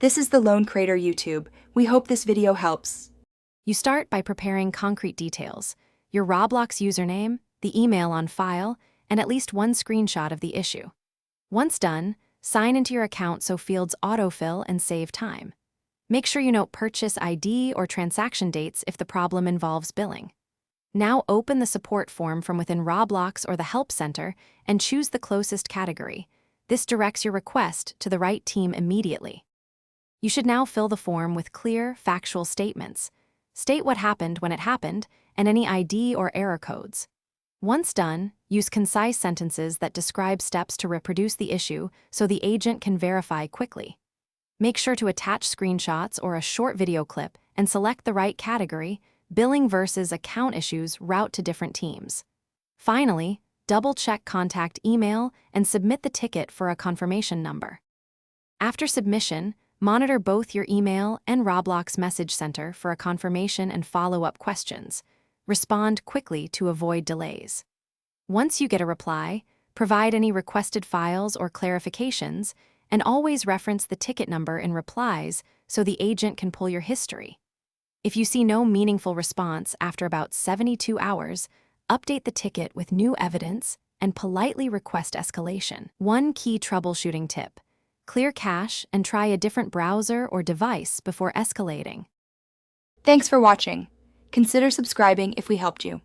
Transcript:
This is the Lone Creator YouTube. We hope this video helps. You start by preparing concrete details: your Roblox username, the email on file, and at least one screenshot of the issue. Once done, sign into your account so fields autofill and save time. Make sure you note purchase ID or transaction dates if the problem involves billing. Now open the support form from within Roblox or the Help Center and choose the closest category. This directs your request to the right team immediately. You should now fill the form with clear, factual statements. State what happened when it happened and any ID or error codes. Once done, use concise sentences that describe steps to reproduce the issue so the agent can verify quickly. Make sure to attach screenshots or a short video clip and select the right category. Billing versus account issues route to different teams. Finally, double-check contact email and submit the ticket for a confirmation number. After submission, monitor both your email and Roblox Message Center for a confirmation and follow-up questions. Respond quickly to avoid delays. Once you get a reply, provide any requested files or clarifications, and always reference the ticket number in replies so the agent can pull your history. If you see no meaningful response after about 72 hours, update the ticket with new evidence and politely request escalation. One key troubleshooting tip: clear cache and try a different browser or device before escalating. Thanks for watching. Consider subscribing if we helped you.